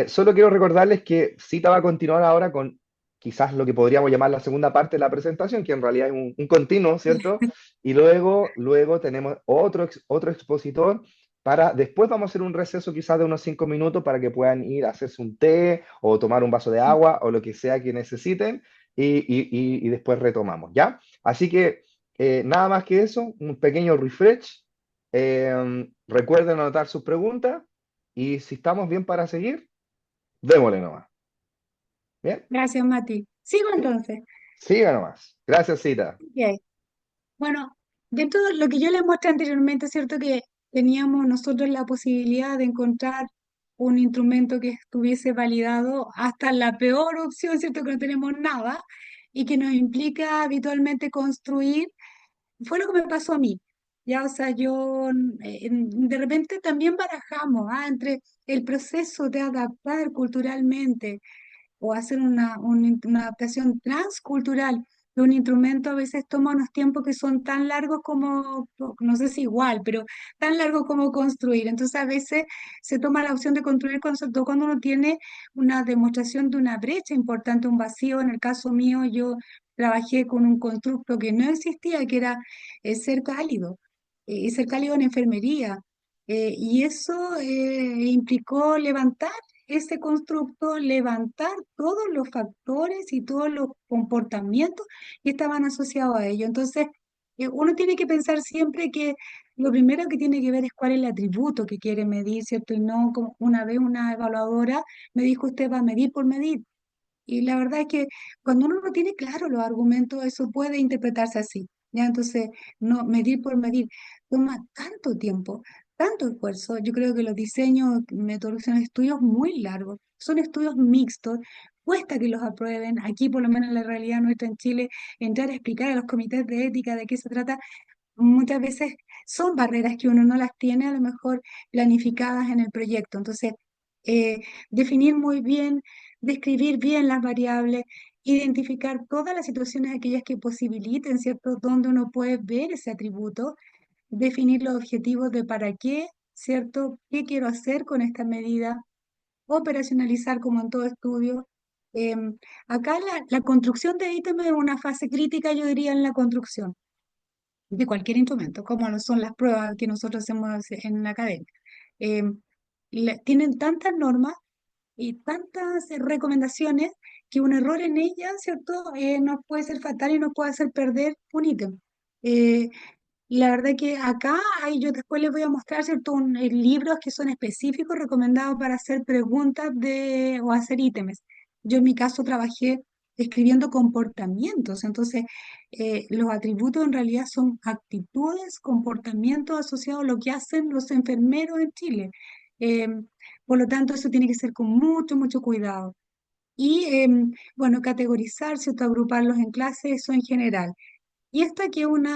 Solo quiero recordarles que Cita va a continuar ahora con quizás lo que podríamos llamar la segunda parte de la presentación, que en realidad es un continuo, ¿cierto? Y luego tenemos otro expositor para, después vamos a hacer un receso quizás de unos 5 minutos para que puedan ir a hacerse un té o tomar un vaso de agua o lo que sea que necesiten y después retomamos, ¿ya? Así que nada más que eso, un pequeño refresh. Recuerden anotar sus preguntas y si estamos bien para seguir, démosle nomás. ¿Bien? Gracias, Mati. Sigo ¿Sí? entonces. Siga nomás. Gracias, Cita. Ok. Bueno, dentro de lo que yo les mostré anteriormente, es cierto que teníamos nosotros la posibilidad de encontrar un instrumento que estuviese validado hasta la peor opción, ¿cierto? Que no tenemos nada y que nos implica habitualmente construir. Fue lo que me pasó a mí. Ya, o sea, yo de repente también barajamos, entre el proceso de adaptar culturalmente o hacer una adaptación transcultural de un instrumento a veces toma unos tiempos que son tan largos como, no sé si igual, pero tan largos como construir. Entonces a veces se toma la opción de construir concepto cuando uno tiene una demostración de una brecha importante, un vacío. En el caso mío, yo trabajé con un constructo que no existía, que era ser cálido, y ser cálido en enfermería. Y eso implicó levantar ese constructo, levantar todos los factores y todos los comportamientos que estaban asociados a ello. Entonces, uno tiene que pensar siempre que lo primero que tiene que ver es cuál es el atributo que quiere medir, ¿cierto? Y no como una vez una evaluadora me dijo, usted va a medir por medir. Y la verdad es que cuando uno no tiene claro los argumentos, eso puede interpretarse así. ¿Ya? Entonces, no medir por medir toma tanto tiempo, tanto esfuerzo. Yo creo que los diseños, metodologías son estudios muy largos, son estudios mixtos, cuesta que los aprueben. Aquí, por lo menos en la realidad nuestra en Chile, entrar a explicar a los comités de ética de qué se trata, muchas veces son barreras que uno no las tiene a lo mejor planificadas en el proyecto. Entonces, eh, definir muy bien, describir bien las variables, identificar todas las situaciones aquellas que posibiliten, ¿cierto?, donde uno puede ver ese atributo, definir los objetivos de para qué, ¿cierto?, qué quiero hacer con esta medida, operacionalizar como en todo estudio. Acá la construcción de ítems es una fase crítica, yo diría, en la construcción de cualquier instrumento, como lo son las pruebas que nosotros hacemos en la academia. Eh, Tienen tantas normas y tantas recomendaciones que un error en ellas, ¿cierto? Nos puede ser fatal y nos puede hacer perder un ítem. Eh, la verdad que acá yo después les voy a mostrar, ¿cierto? Libros que son específicos recomendados para hacer preguntas o hacer ítems. Yo en mi caso trabajé escribiendo comportamientos, entonces los atributos en realidad son actitudes, comportamientos asociados a lo que hacen los enfermeros en Chile. Eh, por lo tanto, eso tiene que ser con mucho, mucho cuidado. Y bueno, categorizar, ¿cierto? Agruparlos en clases, eso en general. Y esta aquí es un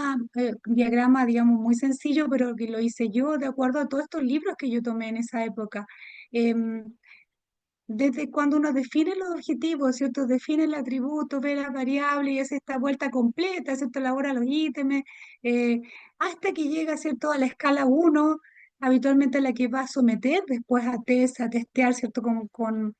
diagrama, digamos, muy sencillo, pero que lo hice yo de acuerdo a todos estos libros que yo tomé en esa época. Em, Desde cuando uno define los objetivos, ¿cierto? Define el atributo, ve las variables y hace esta vuelta completa, ¿cierto? Elabora los ítems, eh, hasta que llega, ¿cierto? A la escala uno, habitualmente la que va a someter después a test, a testear, ¿cierto? Con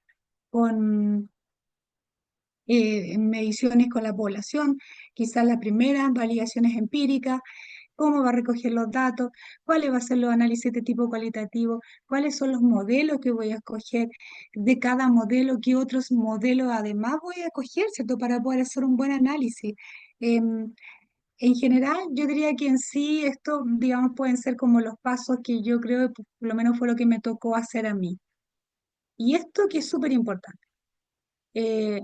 mediciones con la población, quizás las primeras validaciones empíricas, cómo va a recoger los datos, cuáles va a ser los análisis de tipo cualitativo, cuáles son los modelos que voy a escoger, de cada modelo, qué otros modelos además voy a escoger, ¿cierto? Para poder hacer un buen análisis. Em, en general, yo diría que en sí esto, digamos, pueden ser como los pasos que yo creo, por lo menos fue lo que me tocó hacer a mí. Y esto que es súper importante. eh,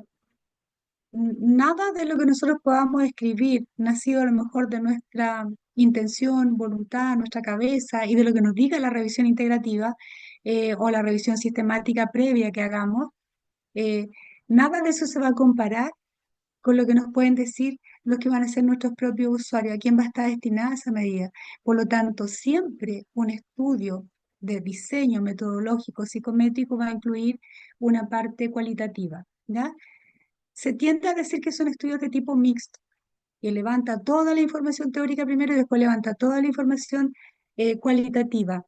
Nada de lo que nosotros podamos escribir, nacido a lo mejor de nuestra intención, voluntad, nuestra cabeza y de lo que nos diga la revisión integrativa o la revisión sistemática previa que hagamos, eh, nada de eso se va a comparar con lo que nos pueden decir los que van a ser nuestros propios usuarios, a quién va a estar destinada esa medida. Por lo tanto, siempre un estudio de diseño metodológico psicométrico va a incluir una parte cualitativa, ¿ya? Se tiende a decir que son estudios de tipo mixto, que levanta toda la información teórica primero y después levanta toda la información cualitativa.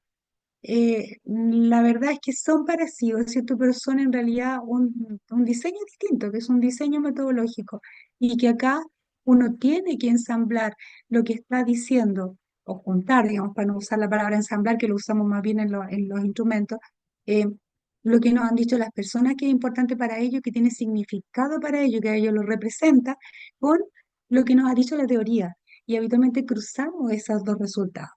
La verdad es que son parecidos, ¿cierto? Pero son en realidad un diseño distinto, que es un diseño metodológico, y que acá uno tiene que ensamblar lo que está diciendo, o juntar, digamos, para no usar la palabra ensamblar, que lo usamos más bien en los instrumentos, eh, lo que nos han dicho las personas que es importante para ellos, que tiene significado para ellos, que a ellos lo representa, con lo que nos ha dicho la teoría. Y habitualmente cruzamos esos dos resultados.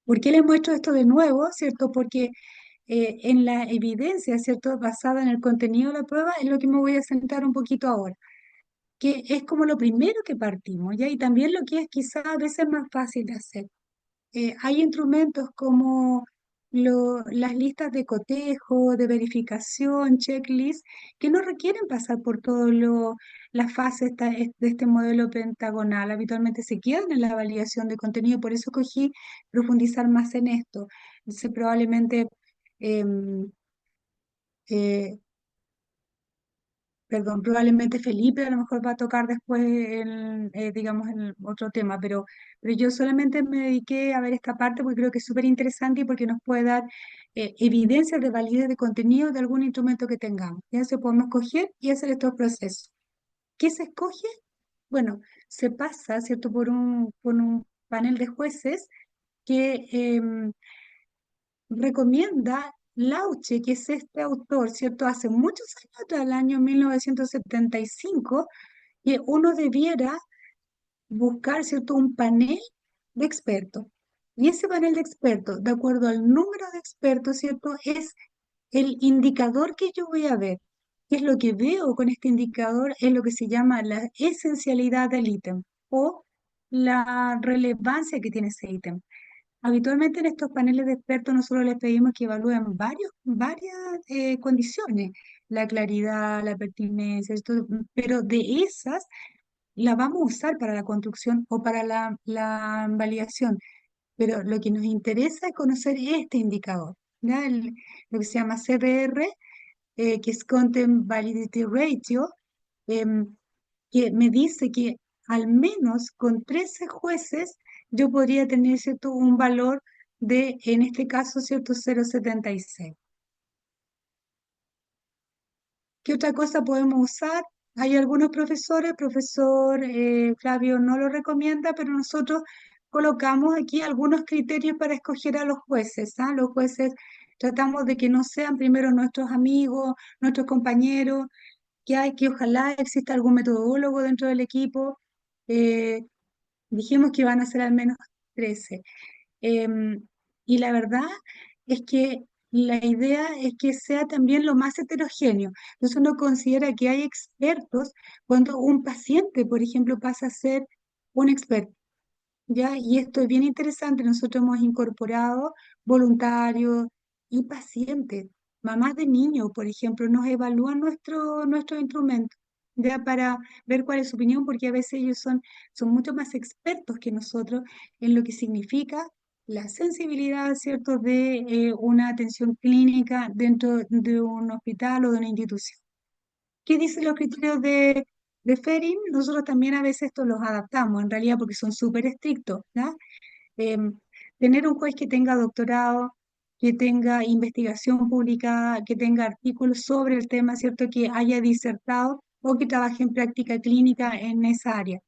¿Por qué les muestro esto de nuevo, cierto? Porque en la evidencia, cierto, basada en el contenido de la prueba, es lo que me voy a centrar un poquito ahora, que es como lo primero que partimos, ¿ya? Y también lo que es quizás a veces más fácil de hacer. Hay instrumentos como las listas de cotejo, de verificación, checklist, que no requieren pasar por todas las fases de este modelo pentagonal. Habitualmente se quedan en la validación de contenido, por eso cogí profundizar más en esto. Entonces, probablemente, em, eh, perdón, probablemente Felipe a lo mejor va a tocar después, digamos, el otro tema, pero yo solamente me dediqué a ver esta parte porque creo que es súper interesante y porque nos puede dar evidencias de validez de contenido de algún instrumento que tengamos. Ya se podemos coger y hacer estos procesos. ¿Qué se escoge? Bueno, se pasa, ¿cierto?, por un panel de jueces que recomienda Lauche, que es este autor, ¿cierto? Hace muchos años, atrás, el año 1975, que uno debiera buscar, ¿cierto?, un panel de expertos. Y ese panel de expertos, de acuerdo al número de expertos, ¿cierto?, es el indicador que yo voy a ver. ¿Qué es lo que veo con este indicador? Es lo que se llama la esencialidad del ítem o la relevancia que tiene ese ítem. Habitualmente en estos paneles de expertos nosotros les pedimos que evalúen varias condiciones, la claridad, la pertinencia, esto, pero de esas la vamos a usar para la construcción o para la validación. Pero lo que nos interesa es conocer este indicador, ¿ya? Lo que se llama CVR, que es Content Validity Ratio, em, que me dice que al menos con 13 jueces yo podría tener, ¿cierto?, un valor de, en este caso, ¿cierto?, 0,76. ¿Qué otra cosa podemos usar? Hay algunos profesores, profesor Flavio no lo recomienda, pero nosotros colocamos aquí algunos criterios para escoger a los jueces, ¿ah? Los jueces tratamos de que no sean primero nuestros amigos, nuestros compañeros, que ojalá exista algún metodólogo dentro del equipo. Eh, Dijimos que iban a ser al menos 13. Em, y la verdad es que la idea es que sea también lo más heterogéneo. Entonces uno considera que hay expertos cuando un paciente, por ejemplo, pasa a ser un experto. ¿Ya? Y esto es bien interesante. Nosotros hemos incorporado voluntarios y pacientes, mamás de niños, por ejemplo, nos evalúan nuestro instrumento, ya para ver cuál es su opinión, porque a veces ellos son mucho más expertos que nosotros en lo que significa la sensibilidad, ¿cierto?, de una atención clínica dentro de un hospital o de una institución. ¿Qué dicen los criterios de Ferin? Nosotros también a veces estos los adaptamos, en realidad, porque son súper estrictos, ¿ya? Em, Tener un juez que tenga doctorado, que tenga investigación publicada, que tenga artículos sobre el tema, ¿cierto?, que haya disertado o que trabaje en práctica clínica en esa área.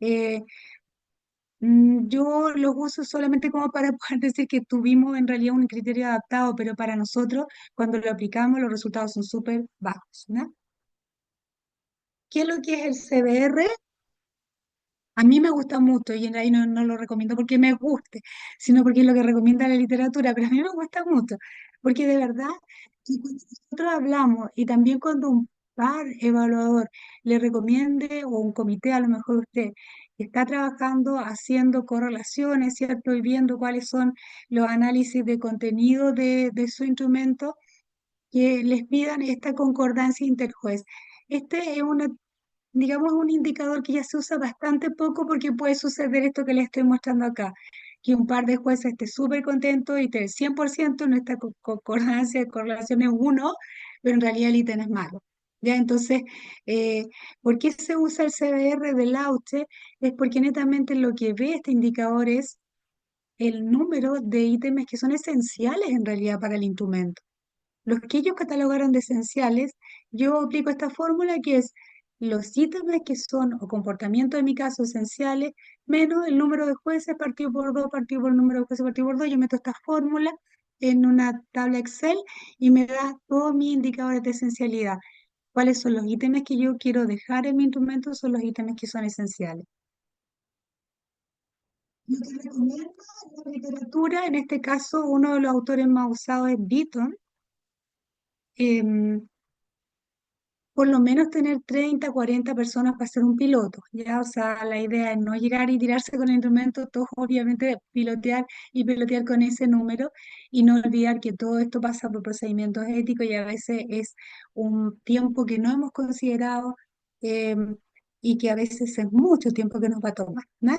Eh, yo los uso solamente como para poder decir que tuvimos en realidad un criterio adaptado, pero para nosotros, cuando lo aplicamos, los resultados son súper bajos, ¿no? ¿Qué es lo que es el CBR? A mí me gusta mucho y en realidad no lo recomiendo porque me guste, sino porque es lo que recomienda la literatura, pero a mí me gusta mucho, porque de verdad, que cuando nosotros hablamos y también cuando un par evaluador le recomiende, o un comité, a lo mejor usted, que está trabajando haciendo correlaciones, ¿cierto? Y viendo cuáles son los análisis de contenido de su instrumento, que les pidan esta concordancia interjuez. Este es una, digamos, un indicador que ya se usa bastante poco porque puede suceder esto que les estoy mostrando acá, que un par de jueces esté súper contento y te 100% nuestra concordancia de correlación es uno, pero en realidad el ítem es malo. ¿Ya? Entonces, eh, ¿por qué se usa el CBR del Lauche? Es porque netamente lo que ve este indicador es el número de ítems que son esenciales en realidad para el instrumento. Los que ellos catalogaron de esenciales, yo aplico esta fórmula que es los ítems que son, o comportamientos en mi caso, esenciales, menos el número de jueces partido por 2 partido por el número de jueces partido por 2. Yo meto esta fórmula en una tabla Excel y me da todos mis indicadores de esencialidad. ¿Cuáles son los ítems que yo quiero dejar en mi instrumento? Son los ítems que son esenciales. Lo que recomiendo en la literatura, en este caso, uno de los autores más usados es Beaton. em, por lo menos tener 30, 40 personas para ser un piloto, ¿ya? O sea, la idea es no llegar y tirarse con el instrumento, todos obviamente pilotear y pilotear con ese número y no olvidar que todo esto pasa por procedimientos éticos y a veces es un tiempo que no hemos considerado eh, y que a veces es mucho tiempo que nos va a tomar, ¿no?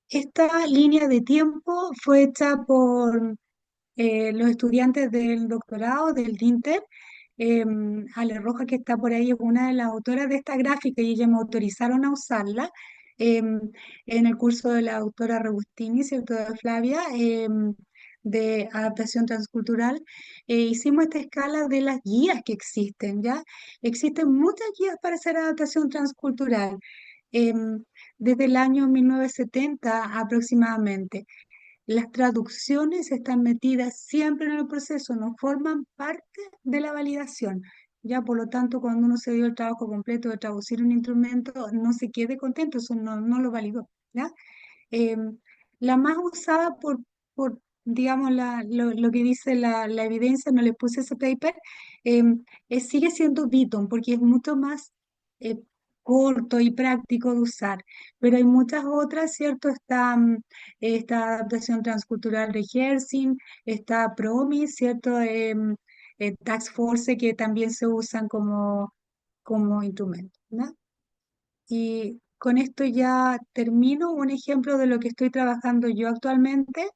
Esta línea de tiempo fue hecha por los estudiantes del doctorado, del DINTER. Ale Roja, que está por ahí, es una de las autoras de esta gráfica y ellas me autorizaron a usarla em, en el curso de la autora Regustini, ¿cierto? De Flavia, de adaptación transcultural. Hicimos esta escala de las guías que existen, ¿ya? Existen muchas guías para hacer adaptación transcultural. em, Desde el año 1970 aproximadamente. Las traducciones están metidas siempre en el proceso, no forman parte de la validación. Ya, por lo tanto, cuando uno se dio el trabajo completo de traducir un instrumento, no se quede contento, eso no lo validó, ¿ya? La más usada por digamos, lo que dice la evidencia, no le puse ese paper, sigue siendo Beaton, porque es mucho más eh, corto y práctico de usar. Pero hay muchas otras, ¿cierto? Está esta adaptación transcultural de Gersing, está PROMIS, ¿cierto? Task Force, que también se usan como instrumento, ¿no? Y con esto ya termino un ejemplo de lo que estoy trabajando yo actualmente.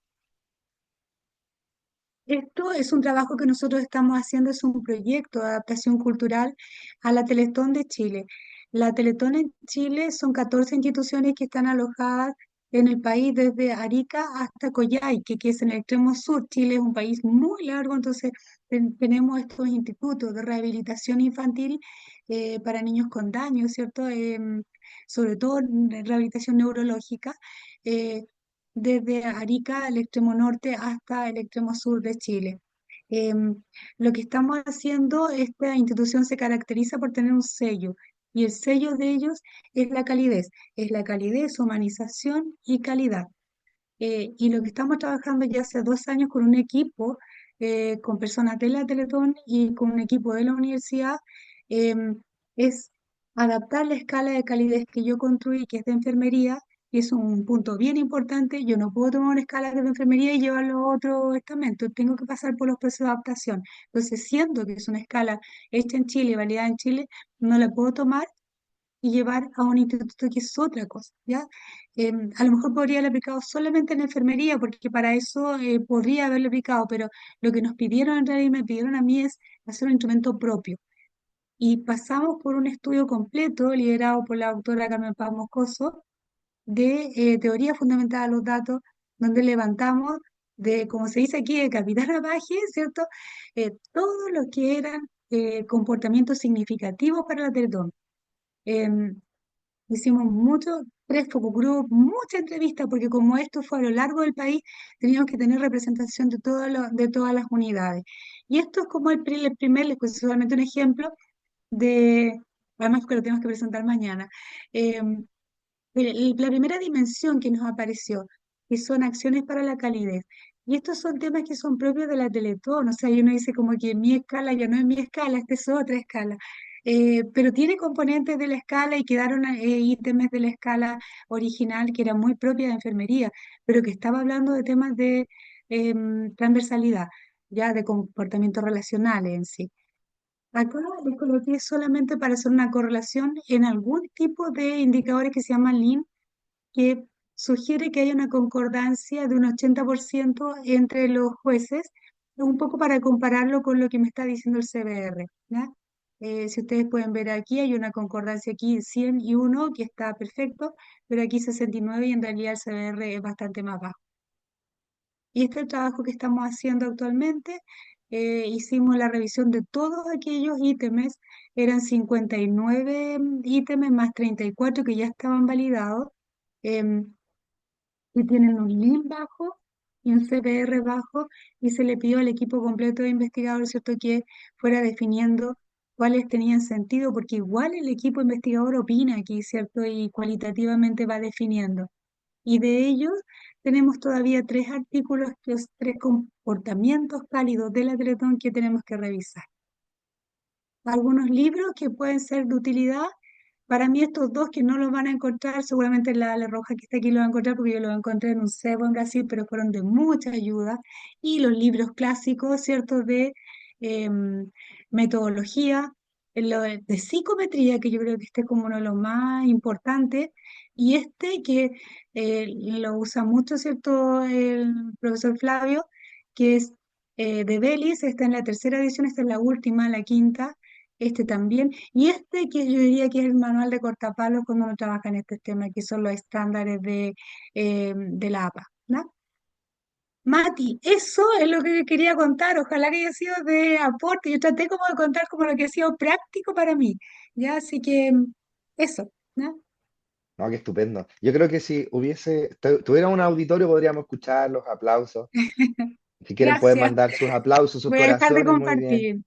Esto es un trabajo que nosotros estamos haciendo, es un proyecto de adaptación cultural a la Teletón de Chile. La Teletón en Chile son 14 instituciones que están alojadas en el país desde Arica hasta Coyhaique, que es en el extremo sur. Chile es un país muy largo, entonces tenemos estos institutos de rehabilitación infantil para niños con daño, ¿cierto? Sobre todo en rehabilitación neurológica. eh, Desde Arica al extremo norte hasta el extremo sur de Chile. Em, lo que estamos haciendo, esta institución se caracteriza por tener un sello, y el sello de ellos es la calidez, humanización y calidad. Y lo que estamos trabajando ya hace 2 años con un equipo, con personas de la Teletón y con un equipo de la universidad, em, es adaptar la escala de calidez que yo construí, que es de enfermería, y es un punto bien importante. Yo no puedo tomar una escala que es de enfermería y llevarlo a otro estamento, tengo que pasar por los procesos de adaptación. Entonces, siendo que es una escala hecha en Chile, validada en Chile, no la puedo tomar y llevar a un instituto que es otra cosa, ¿ya? A lo mejor podría haberlo aplicado solamente en enfermería, porque para eso podría haberlo aplicado, pero lo que nos pidieron en realidad, me pidieron a mí es hacer un instrumento propio. Y pasamos por un estudio completo, liderado por la doctora Carmen Paz Moscoso, de teoría fundamentada a los datos, donde levantamos de, como se dice aquí, de capital a baje, ¿cierto? Todo lo que eran comportamientos significativos para la Teletón. Em, Hicimos mucho, 3 focus group, mucha entrevista, porque como esto fue a lo largo del país, teníamos que tener representación de todas las unidades. Y esto es como el primer, les puse solamente un ejemplo de, además que lo tenemos que presentar mañana. Eh, la primera dimensión que nos apareció, que son acciones para la calidez. Y estos son temas que son propios de la Teletón, o sea, y uno dice como que mi escala ya no es mi escala, esta es otra escala. Pero tiene componentes de la escala y quedaron ítems de la escala original que era muy propia de enfermería, pero que estaba hablando de temas de transversalidad, ya de comportamientos relacionales en sí. Acá les coloqué solamente para hacer una correlación en algún tipo de indicadores que se llaman Lean, que sugiere que hay una concordancia de un 80% entre los jueces, un poco para compararlo con lo que me está diciendo el CBR, ¿ya? Si ustedes pueden ver aquí, hay una concordancia aquí 101 que está perfecto, pero aquí 69 y en realidad el CBR es bastante más bajo. Y este es el trabajo que estamos haciendo actualmente. Hicimos la revisión de todos aquellos ítems, eran 59 ítems más 34 que ya estaban validados, em, que tienen un link bajo y un CPR bajo, y se le pidió al equipo completo de investigadores, ¿cierto?, que fuera definiendo cuáles tenían sentido, porque igual el equipo investigador opina aquí, ¿cierto? Y cualitativamente va definiendo. Y de ellos tenemos todavía tres artículos, los tres comportamientos cálidos de la Teletón que tenemos que revisar. Algunos libros que pueden ser de utilidad. Para mí estos dos que no los van a encontrar, seguramente la Ale Roja que está aquí lo va a encontrar porque yo los encontré en un cebo en Brasil, pero fueron de mucha ayuda. Y los libros clásicos, ¿cierto? De metodología, de psicometría, que yo creo que este es como uno de los más importantes. Y este que lo usa mucho, ¿cierto? El profesor Flavio, que es de Belis, está en la tercera edición, esta es la última, la quinta, este también. Y este que yo diría que es el manual de cortapalos cuando uno trabaja en este tema, que son los estándares de la APA, ¿no? Mati, eso es lo que quería contar. Ojalá que haya sido de aporte. Yo traté como de contar como lo que ha sido práctico para mí. Ya, así que eso, ¿no? No, qué estupendo. Yo creo que si tuviera un auditorio podríamos escuchar los aplausos. Si quieren pueden Gracias. mandar sus aplausos, sus Voy a dejar de corazones, muy bien. compartir.